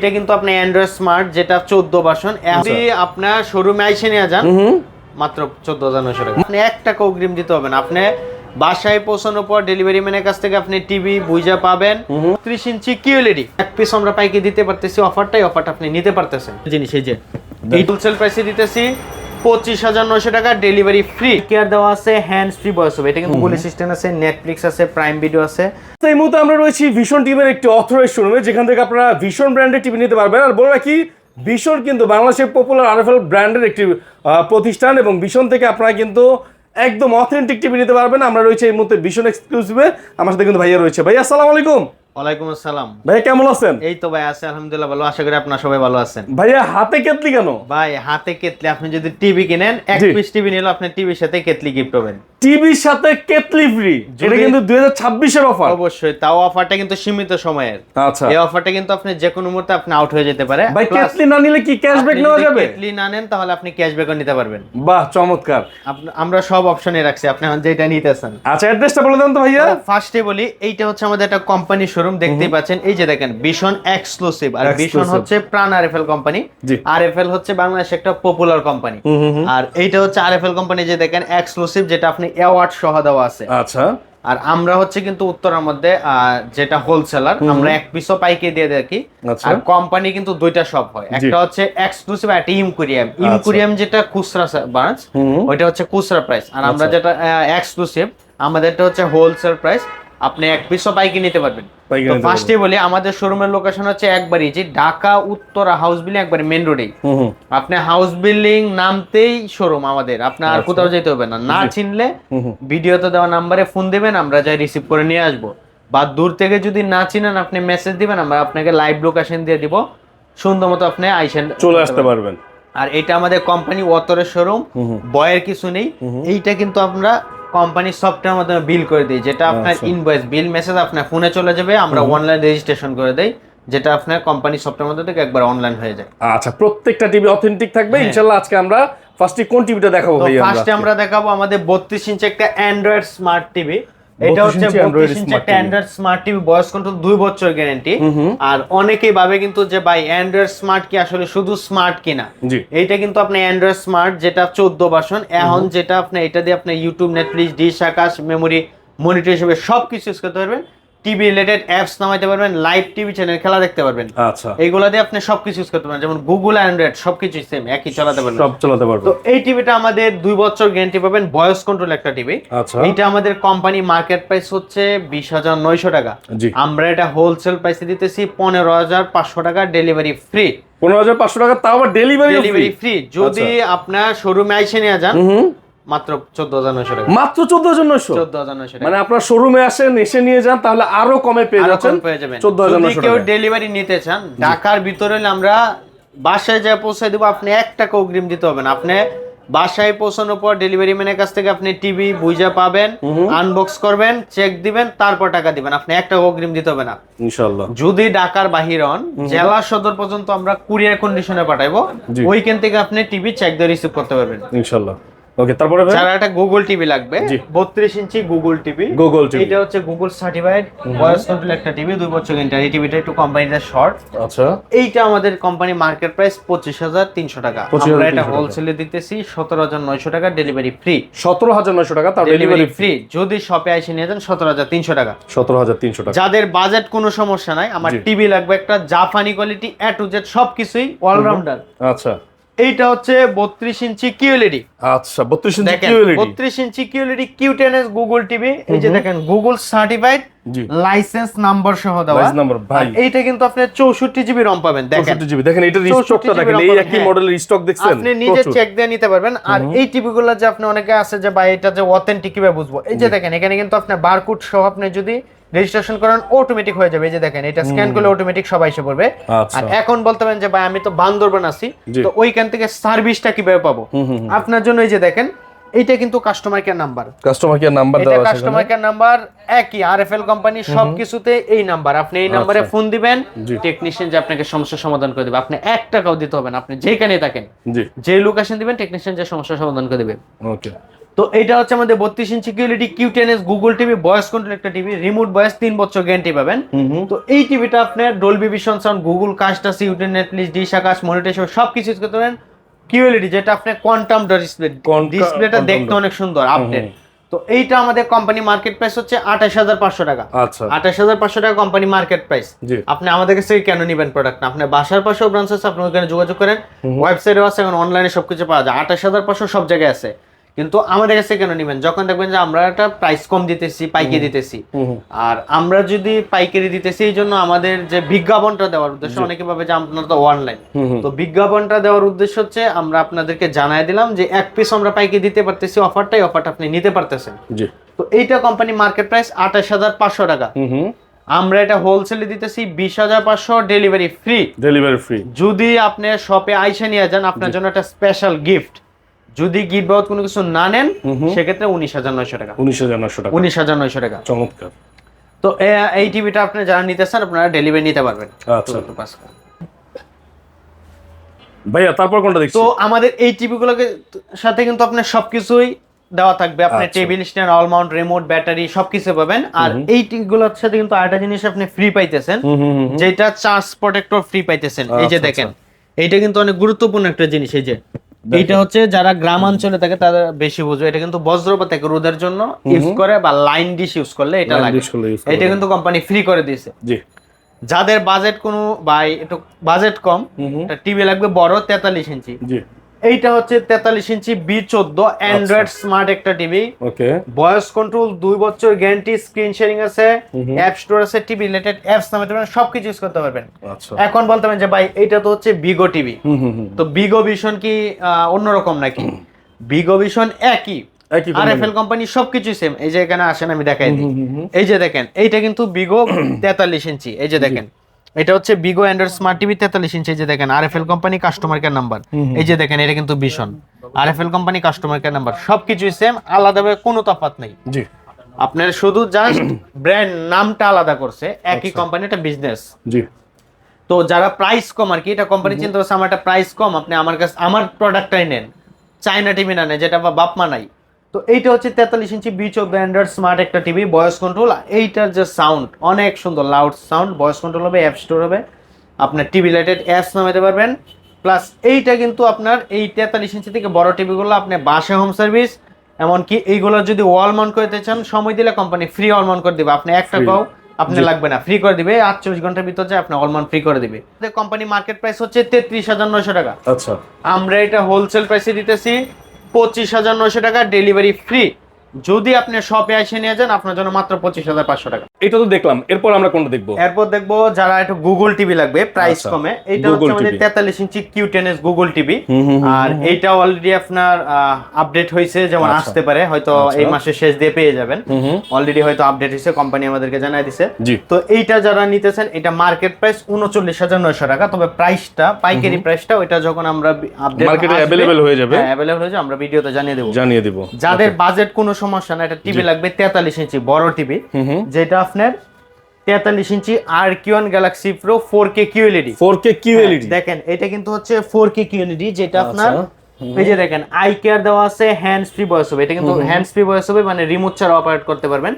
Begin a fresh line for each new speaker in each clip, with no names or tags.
এটা কিন্তু আপনি অ্যান্ড্রয়েড স্মার্ট যেটা 14 ভার্সন যদি আপনার শোরুমে আইসে নিয়ে যান মাত্র 14,900 টাকা। আপনি 1 টাকা অগ্রিম দিতে হবে না। আপনি বাসায় পৌঁছানোর পর ডেলিভারি ম্যানের কাছ থেকে আপনি টিভি বুঝা পাবেন 30 ইঞ্চি কিউএলইডি এক পিস আমরা পাইকে দিতে পারতেছি। অফারটা আপনি নিতে পারতেছেন জিনিস এই যে এই হোলসেল প্রাইসে দিতেছি 25,900 টাকা, ডেলিভারি ফ্রি। কেয়ার দেওয়া আছে, হ্যান্ডস ফ্রি ভয়েস ওভার। এটা কিন্তু গুগল অ্যাসিস্ট্যান্ট আছে, নেটফ্লিক্স আছে, প্রাইম ভিডিও আছে।
এই মুহূর্তে আমরা রয়েছি ভিশন টিভির একটি অথরাইজড শোরুমে, যেখান থেকে আপনারা ভিশন ব্র্যান্ডের টিভি নিতে পারবেন। আর বলে রাখি, ভিশন কিন্তু বাংলাদেশের পপুলার আরএফএল ব্র্যান্ডের একটি প্রতিষ্ঠান, এবং ভিশন থেকে আপনারা কিন্তু একদম অথেন্টিক টিভি নিতে পারবেন। আমরা রয়েছে এই মুহূর্তে ভিশন এক্সক্লুসিভে। আমার সাথে কিন্তু ভাইয়া রয়েছে। ভাই আসসালামু আলাইকুম।
ওয়ালাইকুম আসসালাম।
ভাই কেমন আছেন?
এই তো ভাই আছে আলহামদুলিল্লাহ ভালো, আশা করি আপনারা সবাই ভালো আছেন।
ভাইয়া হাতে কেতলি কেন?
ভাই হাতে কেতলি, আপনি যদি টিভি কিনেন এক পিস টিভি নিলে আপনি টিভির সাথে কেতলি গিফট পাবেন।
টিভির সাথে কেতলি ফ্রি, এটা কিন্তু 2026 এর অফার।
অবশ্যই, তাও অফারটা কিন্তু সীমিত সময়ের।
আচ্ছা,
এই অফারটা কিন্তু আপনি যে কোনো মুহূর্তে আপনি আউট হয়ে যেতে পারে।
ভাই কেতলি না নিলে কি ক্যাশব্যাক নেওয়া যাবে?
কেতলি না নেন তাহলে আপনি ক্যাশব্যাকও নিতে পারবেন।
বাহ, চমৎকার।
আমরা সব অপশনে রাখছি, আপনি যেটা নিতেছেন।
আচ্ছা, অ্যাড্রেসটা বলে দেন তো ভাইয়া।
ফার্স্টে বলি, এইটা হচ্ছে আমাদের একটা কোম্পানি শোরুম, দেখতেই পাচ্ছেন। এই যে দেখেন ভিশন এক্সক্লুসিভ। আর ভিশন হচ্ছে প্রাণ আরএফএল কোম্পানি। আরএফএল হচ্ছে বাংলাদেশের একটা পপুলার কোম্পানি। আর এইটা হচ্ছে আরএফএল কোম্পানি, যে দেখেন এক্সক্লুসিভ, যেটা আপনি অ্যাওয়ার্ড সহ দেওয়া আছে।
আচ্ছা,
আর আমরা হচ্ছে কিন্তু উত্তরার মধ্যে যেটা হোলসেলার, আমরা এক পিসও পাইকে দিয়ে দেখি। আর কোম্পানি কিন্তু দুইটা শপ হয়, একটা হচ্ছে এক্সক্লুসিভ আর একটা ইমকুরিয়াম। ইমকুরিয়াম যেটা খুচরা ব্রাঞ্চ, ওইটা হচ্ছে খুচরা প্রাইস। আর আমরা যেটা এক্সক্লুসিভ, আমাদেরটা হচ্ছে হোলসেল প্রাইস। আপনি এক পিসও পাইকে নিতে পারবেন। তো ফার্স্টে বলি, আমাদের শোরুমের লোকেশন হচ্ছে একবারই যে ঢাকা উত্তরা হাউস বিল্ডিং, একবারে মেন রোডেই। আপনি হাউস বিল্ডিং নামতেই শোরুম আমাদের, আপনি আর কোথাও যেতে হবে না। না চিনলে ভিডিওতে দেওয়া নাম্বারে ফোন দিবেন, আমরা যাই রিসিভ করে নিয়ে আসবো। বা দূর থেকে যদি না চিনেন আপনি মেসেজ দিবেন, আমরা আপনাকে লাইভ লোকেশন দিয়ে দিব, সুন্দর মতো আপনি আইসেন
চলে আসতে পারবেন।
আর এটা আমাদের কোম্পানি অতরের শোরুম, বয়ের কিছু নেই। এইটা কিন্তু আমরা কোম্পানি সফটওয়্যার মাধ্যমে বিল করে দিই, যেটা আপনার ইনভয়েস বিল মেসেজ আপনার ফোনে চলে যাবে। আমরা অনলাইন রেজিস্ট্রেশন করে দেই, যেটা আপনার কোম্পানি সফটওয়্যার মধ্যে থেকে একবার অনলাইন হয়ে যায়।
আচ্ছা, প্রত্যেকটা টিভি অথেন্টিক থাকবে ইনশাআল্লাহ। আজকে আমরা ফার্স্টে কোন টিভিটা দেখাবো ভাইয়া?
ফার্স্টে আমরা দেখাবো আমাদের 32 ইঞ্চি একটা অ্যান্ড্রয়েড স্মার্ট টিভি। এটা হচ্ছে 32 ইঞ্চি একটা Android smart TV, voice control 2 বছর গ্যারান্টি। আর অনেকেই ভাবে কিন্তু যে ভাই অ্যান্ড্রয়েড স্মার্ট কি আসলে শুধু স্মার্ট কিনা। এইটা কিন্তু আপনি অ্যান্ড্রয়েড স্মার্ট যেটা 14 ভার্সন, এখন যেটা আপনি এটা দিয়ে আপনি ইউটিউব, নেটফ্লিক্স, ডিশ, আকাশ, মেমোরি, মনিটর হিসেবে সবকিছু ইউজ করতে পারবেন। টিভি রিলেটেড অ্যাপস নামাইতে পারবেন, লাইভ টিভি চ্যানেল খেলা দেখতে পারবেন।
আচ্ছা,
এইগুলা দিয়ে আপনি সবকিছু ইউজ করতে পারবেন, যেমন গুগল, অ্যান্ড্রয়েড সবকিছু সেম একই চালাতে পারবেন,
সব চালাতে পারবেন।
তো এই টিভিটা আমাদের 2 বছর গ্যারান্টি পাবেন, ভয়েস কন্ট্রোল একটা টিভি। এইটা আমাদের কোম্পানি মার্কেট প্রাইস হচ্ছে 20,900 টাকা। আমরা এটা হোলসেল প্রাইসে দিতেছি 15,500 টাকা, ডেলিভারি ফ্রি।
15,500 টাকা, তাও আবার ডেলিভারি
ফ্রি। যদি আপনার শোরুমে আইসে নিয়ে যান মাত্র 14,900 টাকা।
মাত্র 14,900?
14,900 টাকা।
মানে আপনার শোরুমে আসেন, এসে নিয়ে যান, তাহলে আরো কমে পেয়ে যাচ্ছেন। 14,900 টাকা।
কেউ ডেলিভারি নিতে চান ঢাকার ভিতরে, আমরা বাসায় যা পৌঁছে দিব, আপনি 1 টাকা অগ্রিম দিতে হবে না। আপনি বাসায় পৌঁছানোর পর ডেলিভারি ম্যানের কাছ থেকে আপনি টিভি বুঝা পাবেন, আনবক্স করবেন, চেক দিবেন, তারপর টাকা দিবেন। আপনি 1 টাকা অগ্রিম দিতে হবে না ইনশাআল্লাহ। যদি ঢাকার বাহির হন, জেলা সদর পর্যন্ত আমরা কুরিয়ার কন্ডিশনে পাঠাবো, ওইখান থেকে আপনি টিভি চেক দিয়ে রিসিভ করতে পারবেন ইনশাআল্লাহ। ওকে, তারপরে যারা একটা গুগল টিভি লাগবে, 32 ইঞ্চি গুগল টিভি। এটা হচ্ছে গুগল সার্টিফাইড ভয়েস কন্ট্রোল একটা টিভি, 2 বছর গ্যারান্টি। এই টিভিটা একটু কোম্পানিটা শর্ট। আচ্ছা, এইটা আমাদের কোম্পানি মার্কেট প্রাইস 25,300 টাকা। আমরা এটা হোলসেলে দিতেছি 17,900 টাকা, ডেলিভারি ফ্রি। 17,900 টাকা, তাও ডেলিভারি ফ্রি। যদি শপে এসে নিয়ে যান 17,300 টাকা। 17,300 টাকা। যাদের বাজেট কোনো সমস্যা নাই, আমার টিভি লাগবে একটা জাপানি কোয়ালিটি, এ টু জেড সবকিছুই অলরাউন্ডার। আচ্ছা, এইটা হচ্ছে 32 ইঞ্চি কিউএলইডি। আচ্ছা, 32 inch QLED, 32 inch QLED কিউ10s Google TV. এই যে দেখেন গুগল সার্টিফাইড, লাইসেন্স নাম্বার সহ দেওয়া। এইটা কিন্তু আপনি 64 জিবি রম পাবেন। দেখেন 64 জিবি, দেখেন এটা স্টকটা দেখেন, এই একই মডেলের স্টক দেখছেন, আপনি নিজে চেক দিয়ে নিতে পারবেন। আর এই টিভিগুলো যে আপনি অনেকে আছে যে ভাই এটা যে অথেন্টিক কিভাবে বুঝবো, এই যে দেখেন এখানে কিন্তু আপনি বারকোড সহ আপনি যদি রেজিস্ট্রেশন করেন অটোমেটিক হয়ে যাবে। এই যে দেখেন এটা স্ক্যান করলে অটোমেটিক সব এসে পড়বে। আর এখন বলতে পারেন যে ভাই আমি তো বান্দরবান আছি, তো ওইখান থেকে সার্ভিসটা কিভাবে পাবো, আপনার জন্য এই যে দেখেন এইটা কিন্তু কাস্টমার কেয়ার নাম্বার, দেওয়া আছে। কাস্টমার কেয়ার নাম্বার একই, আরএফএল কোম্পানি সবকিছুতে এই নাম্বার। আপনি এই নাম্বারে ফোন দিবেন, টেকনিশিয়ান যে আপনাকে সমস্যার সমাধান করে দিবে। আপনি 1 টাকাও দিতে হবে না, আপনি যেখানে থাকেন যে লোকেশন দিবেন, টেকনিশিয়ান যে সমস্যার সমাধান করে দিবে। ওকে, তো এটা হচ্ছে আমাদের 32 inch QLED Q10s Google TV, voice control একটা টিভি, রিমোট ভয়েস, 3 বছর গ্যারান্টি পাবেন। তো এই টিভিটা আপনার Dolby vision sound, Google cast আছে, YouTube, Netflix, dish Akash, monetization সবকিছু ইউজ করতে পারেন। কিউএলইডি যেটা আপনার কোয়ান্টাম ডিসপ্লে, ডিসপ্লেটা দেখতে অনেক সুন্দর আপডেট। তো এইটা আমাদের কোম্পানি মার্কেট প্রাইস হচ্ছে 28500 টাকা।
আচ্ছা
28500 টাকা কোম্পানি মার্কেট প্রাইস। আপনি আমাদের কাছ থেকে কেন নিবেন প্রোডাক্ট না, আপনার বাসার পাশেও ব্রাঞ্চ আছে, আপনি ওখানে যোগাযোগ করেন, ওয়েবসাইটেও আছে, এখন অনলাইনে সবকিছু পাওয়া যায়। 28500 সব জায়গায় আছে, কিন্তু আমাদের কাছে কেন নিবেন? যখন দেখবেন যে আমরা একটা প্রাইস কম দিতেছি, পাইকারি দিতেছি, আর আমরা যদি পাইকারি দিতেছি এই জন্য আমাদের যে বিজ্ঞাপনটা দেওয়ার উদ্দেশ্য, অনেকে ভাবে যে আপনার তো অনলাইন, তো বিজ্ঞাপনটা দেওয়ার উদ্দেশ্য হচ্ছে আমরা আপনাদেরকে জানাই দিলাম যে এক পিস আমরা পাইকারি দিতে পারতেছি, অফারটা আপনি নিতে পারতেছেন। তো এইটা কোম্পানি মার্কেট প্রাইস 28500 টাকা। আমরা এটা হোলসেলে দিতেছি 20500, ডেলিভারি ফ্রি। যদি আপনি শপে আইসা নিয়ে যান, আপনার জন্য একটা স্পেশাল গিফট। যদি গিফট বাবদ কোনো কিছু না নেন সেক্ষেত্রে 19900 টাকা। 19900 টাকা।
চমৎকার।
তো এই টিভিটা আপনি যারা নিতে চান আপনারা ডেলিভারি নিতে পারবেন।
আচ্ছা ভাইয়া, তারপর কোনটা দেখছি?
তো আমাদের এই টিভিগুলোকে সাথে কিন্তু আপনার সবকিছুই দেওয়া থাকবে। আপনি table stand, all Mount, remote, battery সবকিছু পাবেন। আর এই টিভিগুলোর সাথে কিন্তু আরেকটা জিনিস আপনি ফ্রি পাইতেছেন, যেটা চার্জ প্রোটেক্টর ফ্রি পাইতেছেন। এই যে দেখেন, এইটা কিন্তু অনেক গুরুত্বপূর্ণ একটা জিনিস। এই যে এইটা হচ্ছে যারা গ্রামাঞ্চলে থাকে তাদের বেশি বুঝবে। এটা কিন্তু বজ্রপাত থেকে রোদের জন্য ইউজ করে, বা লাইন ডিশ ইউজ করলে এটা লাগে। এটা কিন্তু কোম্পানি ফ্রি করে দিয়েছে। যাদের বাজেট কোনো একটু বাজেট কম, টিভি লাগবে বড় 43 ইঞ্চি, এইটা হচ্ছে 43 ইঞ্চি B14 অ্যান্ড্রয়েড স্মার্ট একটা টিভি। ভয়েস কন্ট্রোল, 2 বছর গ্যারান্টি, স্ক্রিন শেয়ারিং আছে, অ্যাপ স্টোর আছে, টিভি রিলেটেড অ্যাপস নামাতে পারবেন, সবকিছু ইউজ করতে পারবেন। এখন বলতে পারেন যে ভাই এটা তো হচ্ছে বিগো টিভি, তো বিগো ভিশন কি অন্যরকম নাকি? বিগো ভিশন একই, আরএফএল কোম্পানি সবকিছু সেম। এই যে এখানে আসেন আমি দেখাই দিই। এই যে দেখেন, এইটা কিন্তু বিগো 43 ইঞ্চি। এই যে দেখেন, এটা হচ্ছে বিগো অ্যান্ড্রয়েড স্মার্ট টিভি 43 ইঞ্চি। এই যে দেখেন RFL company customer care number. এই যে দেখেন, এটা কিন্তু vision, RFL company customer care number, সবকিছুই সেম, আলাদাভাবে কোনো তফাৎ নেই। আপনার শুধু জাস্ট ব্র্যান্ড নামটা আলাদা করছে, একই কোম্পানি, একটা বিজনেস। তো যারা প্রাইস কম আর কি, এটা কোম্পানি চিন্তা করছে আমার একটা প্রাইস কম, আপনি আমার কাছে আমার প্রোডাক্টটাই নেন, চাইনা টিভি না নেন যেটা বাপমা নাই। তো এইটা হচ্ছে 43 ইঞ্চি B14 অ্যান্ড্রয়েড স্মার্ট একটা টিভি, ভয়েস কন্ট্রোল। এইটার যে সাউন্ড অনেক সুন্দর, লাউড সাউন্ড, ভয়েস কন্ট্রোল হবে, অ্যাপ স্টোর হবে, আপনার টিভি রিলেটেড অ্যাপস নামাতে পারবেন। প্লাস এইটা কিন্তু আপনার এই 43 ইঞ্চি থেকে বড় টিভিগুলো আপনি বাসা হোম সার্ভিস, এমনকি এইগুলো যদি ওয়াল মাউন্ট করতে চান, সময় দিলে কোম্পানি ফ্রি ওয়াল মাউন্ট করে দিবে। আপনি 1 টাকাও আপনি লাগবে না, ফ্রি করে দিবে। 48 ঘন্টার ভিতর যে আপনি ওয়াল মাউন্ট ফ্রি করে দিবে। কোম্পানি মার্কেট প্রাইস হচ্ছে 33900 টাকা।
আচ্ছা,
আমরা এটা হোলসেল প্রাইসে দিতেছি 25900 টাকা, ডেলিভারি ফ্রি। যদি আপনি শপে এসে নিয়ে যান আপনার জন্য মাত্র 25500 টাকা।
এটা তো দেখলাম, এরপর আমরা কোনটা দেখবো?
এরপর দেখবো যারা একটু গুগল টিভি লাগবে প্রাইস কমে, এটা হচ্ছে আমাদের 43 ইঞ্চি Q10s গুগল টিভি। আর এইটা অলরেডি আপনার আপডেট হয়েছে, যেমন আসতে পারে হয়তো এই মাসের শেষ দিয়ে পেয়ে যাবেন। অলরেডি হয়তো আপডেট হয়েছে, কোম্পানি আমাদেরকে জানাই দিছে। তো এইটা যারা নিতেছেন, এটা মার্কেট প্রাইস 39900 টাকা। তবে প্রাইসটা, পাইকারি প্রাইসটা ওইটা যখন আমরা আপডেট
মার্কেটে अवेलेबल হয়ে যাবে,
अवेलेबल হয়ে যাবে, আমরা ভিডিওতে জানিয়ে দেব। যাদের বাজেট কোনো সমস্যা না, এটা টিভি লাগবে 43 ইঞ্চি বড় টিভি, যেটা আপনার 43 ইঞ্চি RQ1 Galaxy Pro 4K QLED। দেখেন এটা কিন্তু হচ্ছে 4K QLED, যেটা আপনার এই যে দেখেন আই কেয়ার দেওয়া আছে, হ্যান্ডস ফ্রি ভয়েস হবে। এটা কিন্তু হ্যান্ডস ফ্রি ভয়েস হবে, মানে রিমোট ছাড়া অপারেট করতে পারবেন।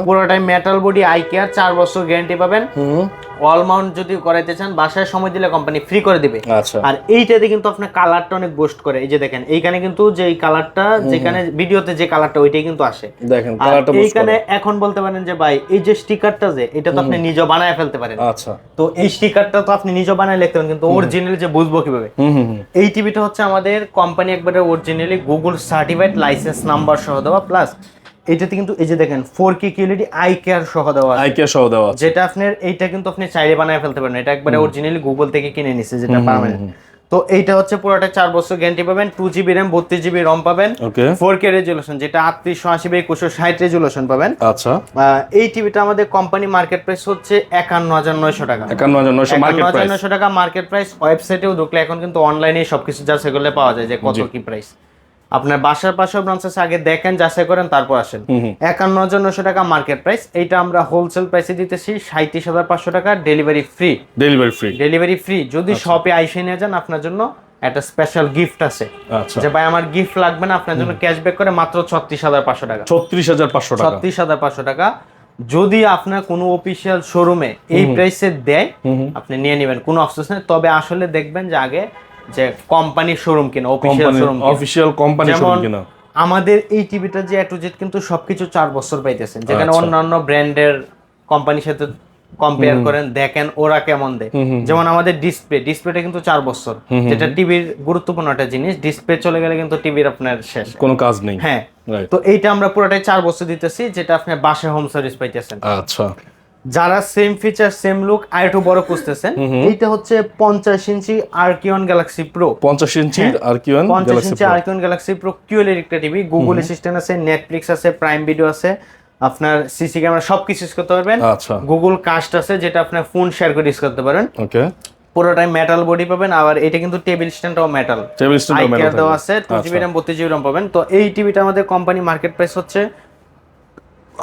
পুরোটাই মেটাল বডি, আই কেয়ার, 4 বছর গ্যারান্টি পাবেন। ওয়াল মাউন্ট যদি করাইতে চান বাসায় সময় দিলে কোম্পানি ফ্রি করে দিবে। আর এইটাতে কিন্তু আপনার কালারটা অনেক বুস্ট করে। এই যে দেখেন এইখানে কিন্তু যে কালারটা, যেখানে ভিডিওতে যে কালারটা ওইটাই কিন্তু আসে, দেখেন কালারটা বুস্ট করে। এইখানে এখন বলতে পারেন যে ভাই এই যে স্টিকারটা যে এটা তো আপনি নিজে বানায় ফেলতে পারেন। আচ্ছা, তো এই স্টিকারটা তো আপনি নিজে বানায় লিখতে পারেন, কিন্তু অরিজিনাল যে বুঝবো কিভাবে? এই টিভিটা হচ্ছে আমাদের কোম্পানি একবারে originally Google certified licence number সহ দেওয়া। প্লাস এটাতে কিন্তু এই যে দেখেন 4K QLED আই কেয়ার সহ দেওয়া আছে, যেটা আপনার এইটা কিন্তু আপনি চাইলে বানায় ফেলতে পারেন। এটা একবারে অরিজিনালি গুগল থেকে কিনে নিছে, যেটা পার্মানেন্ট। তো এইটা হচ্ছে পুরোটা 4 বছর গ্যারান্টি পাবেন, 2GB RAM 32GB ROM পাবেন, 4K রেজুলেশন, যেটা 3880x2160 রেজুলেশন পাবেন। আচ্ছা, এই টিভিটা আমাদের কোম্পানি মার্কেট প্রাইস হচ্ছে 51900 টাকা। 51900 টাকা মার্কেট প্রাইস। ওয়েবসাইটেও ঢুকলে এখন কিন্তু অনলাইনে সবকিছু যা সেগুলো পাওয়া যায় যে কত কি প্রাইস। আপনার বাসার পাশেও ব্রাঞ্চ আছে, আগে দেখেন, যাচাই করেন, তারপর আসেন। 51900 টাকা মার্কেট প্রাইস। এইটা আমরা হোলসেল প্রাইসে দিতেছি 37500 টাকা, ডেলিভারি ফ্রি। যদি শপে আইসে নিয়ে যান আপনার জন্য একটা স্পেশাল গিফট আছে,
আচ্ছা
যে ভাই আমার গিফট লাগবে না, আপনার জন্য ক্যাশব্যাক করে মাত্র 36,500 টাকা।
36,500 টাকা।
36,500 টাকা যদি আপনার কোনো অফিসিয়াল শোরুমে এই প্রাইসে দেয় আপনি নিয়ে নেবেন, কোনো আফসোস নেই। তবে আসলে দেখবেন যে আগে যে কোম্পানির শোরুম কিনা, official showroom,
official company showroom কিনা।
আমাদের এই টিভিটা যে A to Z কিন্তু সবকিছু 4 বছর পাইতেছেন, যেখানে
আচ্ছা।
অন্যান্য ব্র্যান্ডের কোম্পানির সাথে কম্পেয়ার করেন দেখেন ওরা কেমন দেয়। যেমন আমাদের ডিসপ্লেটা কিন্তু 4 বছর, যেটা টিভির গুরুত্বপূর্ণ একটা জিনিস। ডিসপ্লে চলে গেলে কিন্তু টিভির আপনার শেষ,
কোনো কাজ নেই।
হ্যাঁ।
Right.
তো এইটা আমরা পুরোটাই 4 বছর দিতেছি, যেটা আপনি বাসায় হোম সার্ভিস পাইতেছেন।
আচ্ছা
যারা সেম ফিচার সেম লুক আর একটু বড় খুঁজতেছেন, এইটা হচ্ছে 50 ইঞ্চি আর্কিয়ন গ্যালাক্সি প্রো।
50 ইঞ্চি আর্কিয়ন
50 ইঞ্চি আর্কিয়ন গ্যালাক্সি প্রো কিউএল একটা টিভি। গুগল অ্যাসিস্ট্যান্ট আছে, নেটফ্লিক্স আছে, প্রাইম ভিডিও আছে, আপনার সিসি ক্যামেরা সবকিছু ইউজ করতে পারবেন।
আচ্ছা
গুগল কাস্ট আছে, যেটা আপনার ফোন শেয়ার করে ইউজ করতে পারেন।
ওকে।
পুরোটাই মেটাল বডি পাবেন, আবার এটা কিন্তু টেবিল স্ট্যান্ডটাও মেটাল,
টেবিল স্ট্যান্ড
আইকেয়ার দেওয়া আছে, 2GB RAM 32GB RAM পাবেন। তো এই টিভিটা আমাদের কোম্পানি মার্কেট প্রাইস হচ্ছে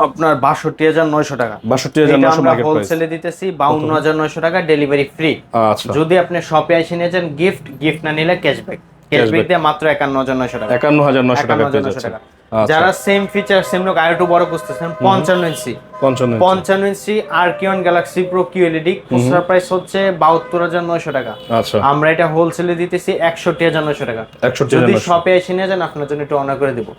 আপনার 62,900 টাকা।
62,900 মার্কেট প্রাইস।
হোলসেলে দিতেছি 52,900 টাকা, ডেলিভারি ফ্রি।
আচ্ছা
যদি আপনি শপে এসে নিয়ে যান গিফট না নিলে ক্যাশব্যাক দিয়ে মাত্র 51,900 টাকা।
51,900 টাকা পেয়ে
51,900
যাচ্ছে।
টাকা। যারা সেম ফিচার সেম লুক আর একটু বড় খুঁজতেছেন, 55 ইঞ্চি 55 ইঞ্চি আর্কিয়ন গ্যালাক্সি প্রো কিউএলইডি, খুচরা প্রাইস হচ্ছে 72,900 টাকা।
আচ্ছা
আমরা এটা হোলসেলে দিতেছি 61,900 টাকা।
61,900
যদি শপে এসে নিয়ে যান আপনার জন্য একটু অনার করে দিব।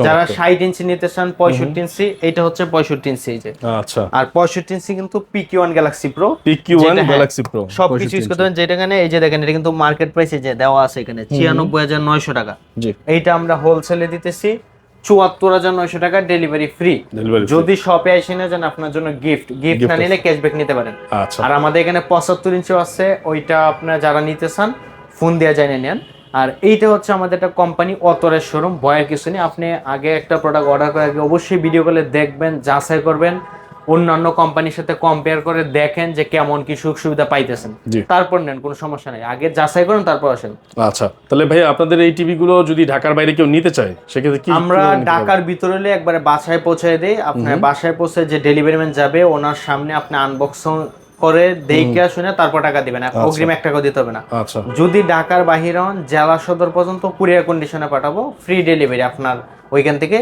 যারা 60 ইঞ্চি নিতে চান, 65 ইঞ্চি, এটা হচ্ছে 65 ইঞ্চি এই যে।
আচ্ছা
আর 65 ইঞ্চি কিন্তু PQ1 Galaxy pro,
PQ1 Galaxy pro
সবকিছু ইউজ করতে পারেন। যেটা এখানে এই যে দেখেন, এটা কিন্তু মার্কেট প্রাইসে যে দেওয়া আছে এখানে 96,900 টাকা।
জি
এইটা আমরা হোলসেলে দিতেছি 74,900 টাকা, ডেলিভারি ফ্রি। যদি শপে এসে নিয়ে যান আপনার জন্য গিফট না নিলে ক্যাশব্যাক নিতে পারেন।
আচ্ছা
আর আমাদের এখানে 75 ইঞ্চি আছে, ওইটা আপনারা যারা নিতে চান ফোন দিয়ে জানিয়ে নেন। আর এইটা হচ্ছে আমাদের একটা কোম্পানি অতরের শোরুম, ভয়ের কিছু নেই। আপনি আগে একটা প্রোডাক্ট অর্ডার করার আগে অবশ্যই ভিডিও কলে দেখবেন, যাচাই করবেন, অন্যান্য কোম্পানির সাথে কম্পেয়ার করে দেখেন যে কেমন কি সুখ সুবিধা পাইতেছেন, তারপর নেন, কোনো সমস্যা নেই। আগে যাচাই করুন তারপর আসেন।
আচ্ছা তাহলে ভাই আপনাদের এই টিভি গুলো যদি ঢাকার বাইরে কেউ নিতে চায় সেক্ষেত্রে কি?
আমরা ঢাকার ভিতরে হলে একবারে বাসায় পৌঁছে দেই। আপনার বাসায় পৌঁছে যে ডেলিভারি ম্যান যাবে ওনার সামনে আপনি আনবক্সিং করে দেখে শুনে তারপর টাকা দিবেন, অগ্রিম 1 টাকা দিতে হবে না।
আচ্ছা
যদি ঢাকার বাহিরে হন, জেলা সদর পর্যন্ত কুরিয়ার কন্ডিশনে পাঠাবো, ফ্রি ডেলিভারি আপনার ওইখান থেকে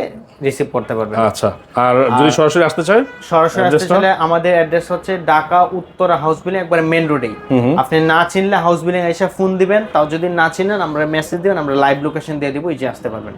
রিসিভ করতে পারবেন।
আচ্ছা আর যদি সরাসরি আসতে চায়?
সরাসরি আসতে চাইলে আমাদের অ্যাড্রেস হচ্ছে ঢাকা উত্তরা হাউস বিল্ডিং, একবারে মেন রোডেই। আপনি না চিনলে হাউস বিল্ডিং এসে ফোন দিবেন, তাও যদি না চিনেন আমরা মেসেজ দিবেন, আমরা লাইভ লোকেশন দিয়ে দিব, এই যে আসতে পারবেন।